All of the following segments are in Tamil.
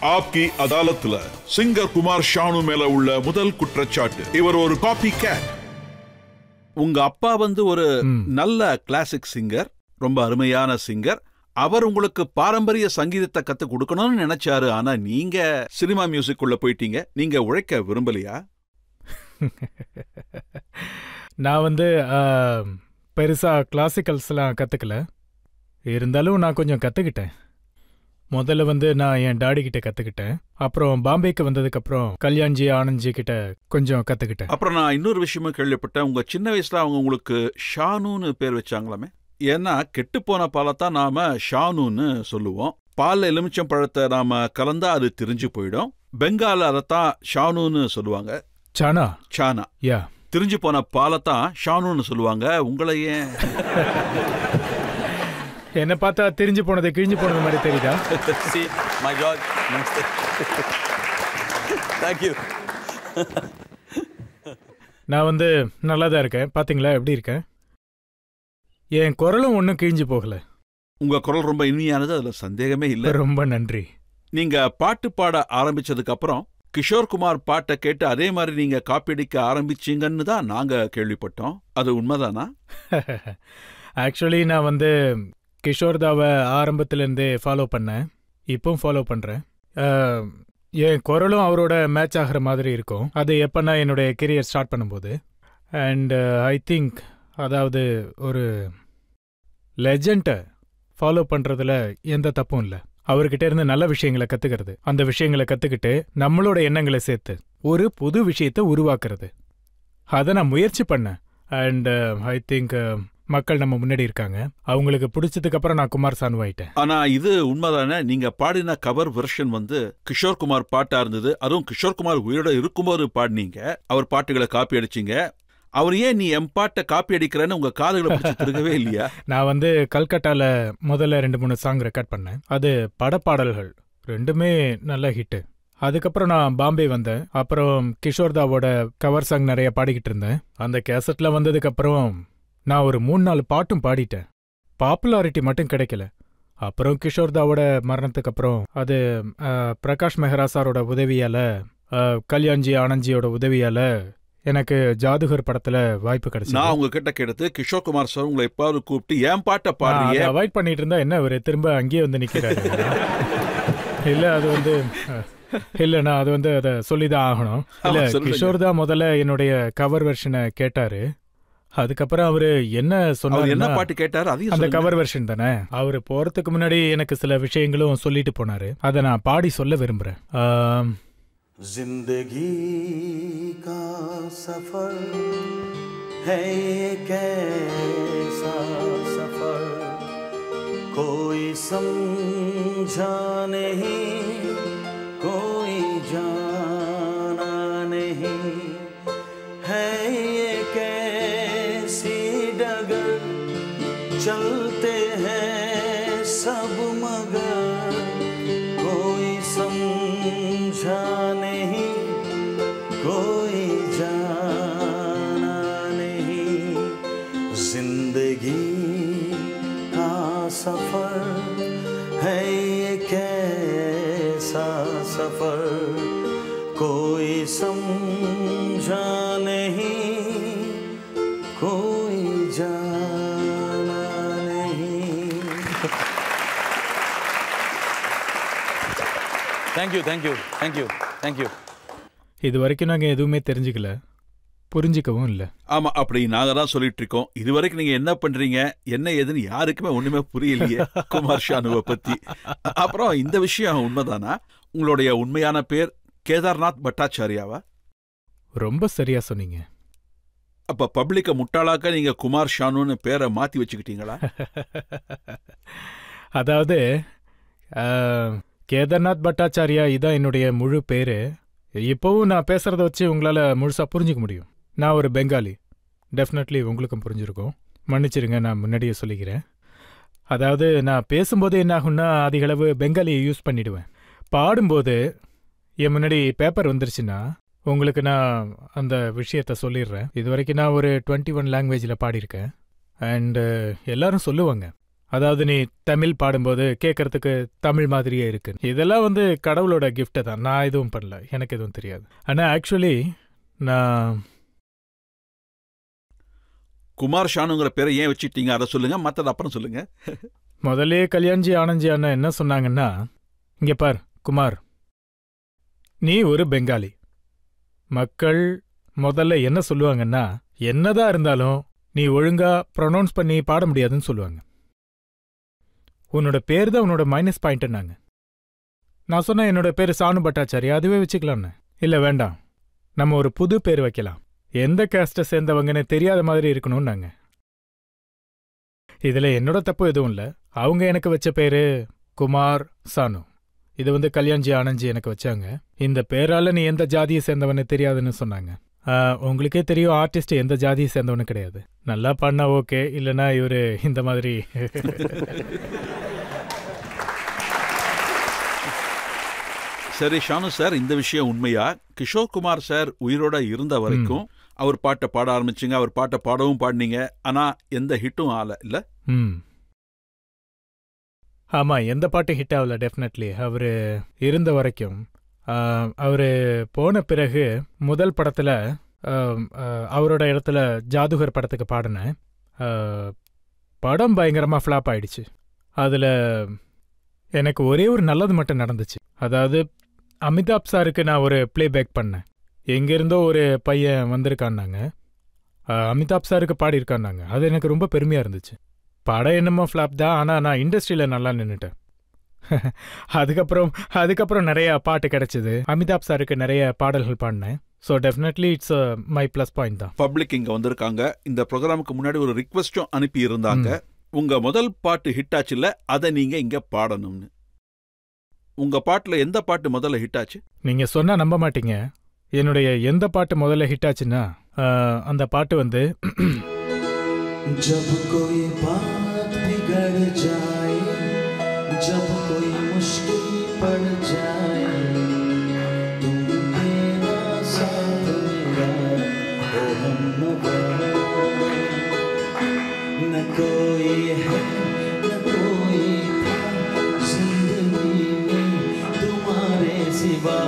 ஆப்கி அதாலத்துல சிங்கர் குமார் ஷானு மேல உள்ள முதல் குற்றச்சாட்டு, இவர் ஒரு காப்பி கேட். உங்க அப்பா ஒரு நல்ல கிளாசிக் சிங்கர், ரொம்ப அருமையான சிங்கர். அவர் உங்களுக்கு பாரம்பரிய சங்கீதத்தை கத்து கொடுக்கணும்னு நினைச்சாரு. ஆனா நீங்க சினிமா மியூசிக் உள்ள போயிட்டீங்க. நீங்க உழைக்க விரும்பலையா? நான் பெருசா கிளாசிக்கல்ஸ்லாம் கத்துக்கல. இருந்தாலும் நான் கொஞ்சம் கத்துக்கிட்டேன். முதல்ல நான் என் டாடி கிட்ட கத்துக்கிட்டேன். அப்புறம் பாம்பேக்கு வந்ததுக்கு அப்புறம் கல்யாண்ஜி ஆனந்த்ஜி கிட்ட கொஞ்சம் கத்துக்கிட்டேன். அப்புறம் நான் இன்னொரு விஷயமும் கேள்விப்பட்டேன், உங்க சின்ன வயசுல அவங்க உங்களுக்கு ஷானுன்னு பேர் வச்சாங்களாமே. ஏன்னா கெட்டுப்போன பாலத்தான் நாம ஷானுன்னு சொல்லுவோம். பால்ல எலுமிச்சம் பழத்தை நாம கலந்தா அது திரிஞ்சு போயிடும். பெங்கால அதைத்தான் ஷானுன்னு சொல்லுவாங்க. சானா சானா. யா, திரிஞ்சு போன பாலத்தான் ஷானுன்னு சொல்லுவாங்க. உங்களை ஏன் என்ன பார்த்தா திரிஞ்சு போனது கிழிஞ்சு போனது மாதிரி தெரியுதா? See, my God. Namaste. Thank you. நான் நல்லா தான் இருக்கேன். பாத்தீங்களா எப்படி இருக்கேன்? என் குரலும் ஒன்றும் கிழிஞ்சு போகல. உங்க குரல் ரொம்ப இனிமையானது, அதுல சந்தேகமே இல்லை. ரொம்ப நன்றி. நீங்க பாட்டு பாட ஆரம்பிச்சதுக்கு அப்புறம் கிஷோர் குமார் பாட்டை கேட்டு அதே மாதிரி நீங்க காப்பீடிக்க ஆரம்பிச்சீங்கன்னு தான் நாங்க கேள்விப்பட்டோம். அது உண்மைதானா? ஆக்சுவலி நான் கிஷோர்தாவை ஆரம்பத்திலேருந்தே ஃபாலோ பண்ணேன். இப்பவும் ஃபாலோ பண்ணுறேன். என் குரலும் அவரோட மேட்ச் ஆகிற மாதிரி இருக்கும். அது எப்போனா என்னுடைய கெரியர் ஸ்டார்ட் பண்ணும்போது. அண்ட் ஐ திங்க் அதாவது ஒரு லெஜெண்டை ஃபாலோ பண்ணுறதுல எந்த தப்பும் இல்லை. அவர்கிட்ட இருந்து நல்ல விஷயங்களை கற்றுக்கிறது, அந்த விஷயங்களை கற்றுக்கிட்டு நம்மளோட எண்ணங்களை சேர்த்து ஒரு புது விஷயத்தை உருவாக்குறது, அதை நான் முயற்சி பண்ணேன். அண்ட் ஐ திங்க் மக்கள் நம்ம முன்னாடி இருக்காங்க. அவங்களுக்கு பிடிச்சதுக்கு அப்புறம் நான் குமார் சானு ஆயிட்டேன். ஆனா இது உண்மைதானே? நீங்க பாடின கவர் வெர்ஷன் கிஷோர் குமார் பாட்டா இருந்தது. அதுவும் கிஷோர் குமார் உயிரோட இருக்கும்போது பாடினீங்க. அவர் பாட்டுகளை காப்பி அடிச்சீங்க. அவர் ஏன் நீ என் பாட்டை காப்பி அடிக்கிறேன்னு உங்க காதுகளை பிடிச்சி திருகவே இல்லையா? நான் கல்கட்டால முதல்ல 2-3 சாங் ரெக்கார்ட் பண்ணேன். அது படப்பாடல்கள் ரெண்டுமே நல்ல ஹிட்டு. அதுக்கப்புறம் நான் பாம்பே வந்தேன். அப்புறம் கிஷோர்தாவோட கவர் சாங் நிறைய பாடிக்கிட்டு இருந்தேன். அந்த கேசட்ல வந்ததுக்கு அப்புறம் நான் ஒரு 3-4 பாட்டும் பாடிட்டேன். பாப்புலாரிட்டி மட்டும் கிடைக்கல. அப்புறம் கிஷோர்தாவோட மரணத்துக்கு அப்புறம் அது பிரகாஷ் மெஹ்ரா சாரோட உதவியால, கல்யாண்ஜி ஆனந்த்ஜியோட உதவியால எனக்கு ஜாதுகர் படத்துல வாய்ப்பு கிடைச்சு. நான் உங்ககிட்ட கேட்டது, கிஷோர் குமார் சார் உங்களை எப்பாவது கூப்பிட்டு என் பாட்டை பாடுறீங்க அவாய்ட் பண்ணிட்டு இருந்தா என்ன அவரு திரும்ப அங்கேயே நிக்கிறாரு? இல்ல அது இல்ல நான் அது அதை சொல்லிதான் ஆகணும். இல்ல கிஷோர்தா முதல்ல என்னுடைய கவர் வெர்ஷனை கேட்டாரு. அதுக்கப்புறம் அவரு என்ன சொன்னாரு, என்ன பாட்டு கேட்டாரு, அந்த கவர் வெர்ஷன் தானே. அவரு போறதுக்கு முன்னாடி எனக்கு சில விஷயங்களும் சொல்லிட்டு போனாரு. அதை நான் பாடி சொல்ல விரும்புறேன். जिंदगी का सफर है ये कैसा सफर, कोई समझा नहीं, कोई जाना नहीं, है ये कैसी डगर, चलते हैं सब मगर, कोई समझा नहीं, कोई जाना नहीं, जिंदगी का सफर है ये कैसा सफर, कोई समझा नहीं, कोई जाना नहीं. Thank you, thank you, thank you, thank you. இது வரைக்கும் நாங்க எதுவுமே தெரிஞ்சுக்கல, புரிஞ்சிக்கவும் இல்லை. ஆமா, அப்படி நாங்க தான் சொல்லிட்டு இருக்கோம். இது வரைக்கும் நீங்க என்ன பண்றீங்க, என்ன ஏதுன்னு யாருக்குமே ஒண்ணுமே புரியலையே குமார் ஷானுவை பத்தி. அப்புறம் இந்த விஷயம் உண்மைதானா? உங்களுடைய உண்மையான பேர் கேதார்நாத் பட்டாச்சாரியாவா? ரொம்ப சரியா சொன்னீங்க. அப்ப பப்ளிக்க முட்டாளாக்க நீங்க குமார் ஷானுன்னு பேரை மாத்தி வச்சுக்கிட்டீங்களா? அதாவது கேதார்நாத் பட்டாச்சாரியா இதான் என்னுடைய முழு பேரு. இப்போவும் நான் பேசுறத வச்சு உங்களால முழுசா புரிஞ்சுக்க முடியும். நான் ஒரு பெங்காலி. டெஃபினெட்லி உங்களுக்கும் புரிஞ்சிருக்கும். மன்னிச்சிருங்க, நான் முன்னாடியே சொல்லிக்கிறேன். அதாவது நான் பேசும்போது என்ன ஆகும்னா அதிகளவு பெங்காலியை யூஸ் பண்ணிடுவேன். பாடும்போது என் முன்னாடி பேப்பர் வந்துருச்சுன்னா உங்களுக்கு நான் அந்த விஷயத்த சொல்லிடுறேன். இது வரைக்கும் நான் ஒரு 21 லாங்குவேஜில் பாடியிருக்கேன். அண்டு எல்லாரும் சொல்லுவாங்க, அதாவது நீ தமிழ் பாடும்போது கேட்கறதுக்கு தமிழ் மாதிரியே இருக்கு. இதெல்லாம் வந்து கடவுளோட கிஃப்ட் தான். நான் எதுவும் பண்ணல, எனக்கு எதுவும் தெரியாது. ஆனால் ஆக்சுவலி நான் குமார் ஷானுங்கிற பேரை ஏன் வச்சுட்டீங்க அதை சொல்லுங்க, மற்றது அப்புறம் சொல்லுங்க. முதல்ல கல்யாண்ஜி ஆனந்த்ஜி அண்ணா என்ன சொன்னாங்கன்னா, இங்கே பார் குமார், நீ ஒரு பெங்காலி. மக்கள் முதல்ல என்ன சொல்லுவாங்கன்னா, என்னதான் இருந்தாலும் நீ ஒழுங்கா ப்ரொனவுன்ஸ் பண்ணி பாட முடியாதுன்னு சொல்லுவாங்க. உன்னோட பேர் தான் உன்னோட மைனஸ் பாயிண்ட்னாங்க. நான் சொன்னேன் என்னோட பேர் சானு பட்டாச்சாரி, அதுவே வச்சுக்கலான்னு. இல்லை வேண்டாம், நம்ம ஒரு புது பேர் வைக்கலாம், எந்த கேஸ்ட்டை சேர்ந்தவங்கன்னு தெரியாத மாதிரி இருக்கணும்னாங்க. இதில் என்னோட தப்பு எதுவும் இல்லை. அவங்க எனக்கு வச்ச பேரு குமார் சானு. இது வந்து கல்யாண்ஜி ஆனந்த்ஜி எனக்கு வச்சாங்க. இந்த பேரால நீ எந்த ஜாதியை சேர்ந்தவன்னு தெரியாதுன்னு சொன்னாங்க. உங்களுக்கே தெரியும், ஆர்டிஸ்ட் எந்த ஜாதியை சேர்ந்தவனு கிடையாது. நல்லா பண்ணா ஓகே, இல்லைன்னா இவரு இந்த மாதிரி. சரி ஷானு சார், இந்த விஷயம் உண்மையா? கிஷோர் குமார் சார் உயிரோட இருந்த வரைக்கும் அவர் பாட்டை பாட ஆரம்பிச்சிங்க, அவர் பாட்டை பாடவும் பாடினீங்க, ஆனா எந்த ஹிட்டும் ஆகல இல்ல? ஆமா, எந்த பாட்டு ஹிட் ஆகல. டெஃபினெட்லி அவரு இருந்த வரைக்கும். அவரு போன பிறகு முதல் படத்துல அவரோட இடத்துல ஜாதுகர் படத்துக்கு பாடினேன். படம் பயங்கரமா ஃப்ளாப் ஆயிடுச்சு. அதுல எனக்கு ஒரே ஒரு நல்லது மட்டும் நடந்துச்சு. அதாவது அமிதாப் சாருக்கு நான் ஒரு பிளேபேக் பண்ணேன். எங்கிருந்தோ ஒரு பையன் வந்திருக்கான்னாங்க, அமிதாப் சாருக்கு பாடியிருக்கான்னாங்க. அது எனக்கு ரொம்ப பெருமையாக இருந்துச்சு. படம் என்னமோ ஃப்ளாப் தான், ஆனால் நான் இண்டஸ்ட்ரியில் நல்லா நின்றுட்டேன். அதுக்கப்புறம் நிறைய பாட்டு கிடைச்சிது. அமிதாப் சாருக்கு நிறைய பாடல்கள் பாடினேன். So definitely it's my plus point தான். பப்ளிக் இங்கே வந்திருக்காங்க. இந்த ப்ரோக்ராமுக்கு முன்னாடி ஒரு ரிக்வெஸ்டும் அனுப்பி இருந்தாங்க. உங்க முதல் பாட்டு ஹிட் ஆச்சுல்ல, அதை நீங்க இங்க பாடணும்னு. உங்க பாட்டுல எந்த பாட்டு முதல்ல ஹிட் ஆச்சு? நீங்க சொன்னா நம்ப மாட்டீங்க. என்னுடைய எந்த பாட்டு முதல்ல ஹிட் ஆச்சுன்னா, அந்த பாட்டு வந்து जब कोई बात बिगड़ जाए, जब कोई मुश्किल पड़ जाए, तुम मेरा साथ मेरा ओ हमनवा, न कोई है न कोई था जिंदगी में तुम्हारे सिवा,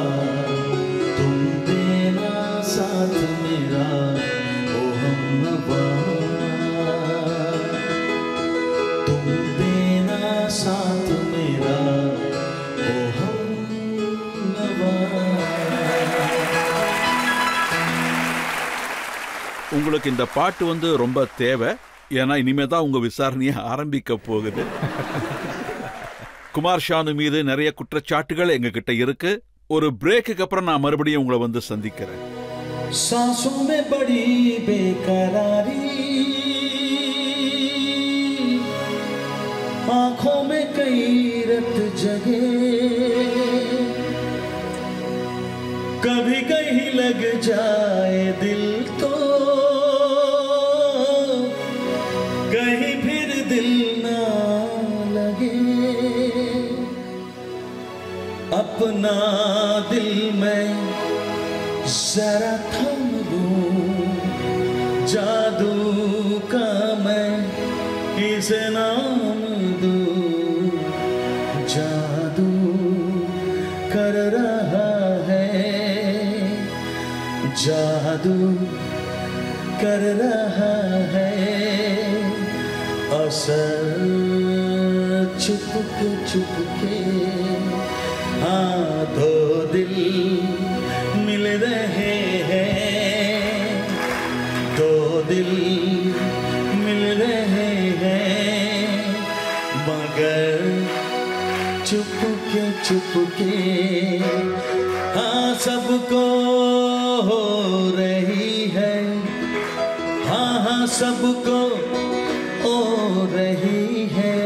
तुम देना साथ मेरा ओ हमनवा, तुम देना साथ मेरा ओ हमनवा. உங்களுக்கு இந்த பாட்டு வந்து ரொம்ப தேவை. ஏன்னா இனிமே தான் உங்க விசாரணையை ஆரம்பிக்க போகுது. குமார் ஷானு மீது நிறைய குற்றச்சாட்டுகள் எங்ககிட்ட இருக்கு. ஒரு பிரேக்குக்கு அப்புறம் நான் மறுபடியும் உங்களை வந்து சந்திக்கிறேன். सांसों में बड़ी बेकरारी, आंखों में कई रत जगे, कभी कहीं लग जाए दिल तो कहीं फिर दिल ना लगे, अपना दिल में जरा थम लूं, जादू का मैं किसे नाम दूं, जादू कर रहा है, जादू कर रहा है, असर चुपके चुपके, हाँ दो दिल मिल रहे हैं, दो दिल मिल रहे हैं, मगर चुपके चुपके, हाँ सबको हो रही है, हाँ हाँ सबको हो रही है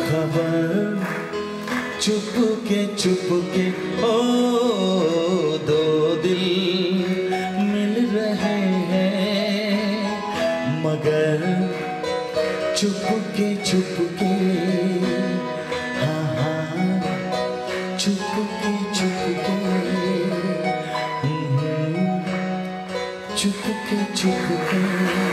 खबर, चुपके चुपके ओ दो दिल मिल रहे हैं, मगर चुपके चुपके, हाँ हाँ चुपके चुपके, चुपके चुपके.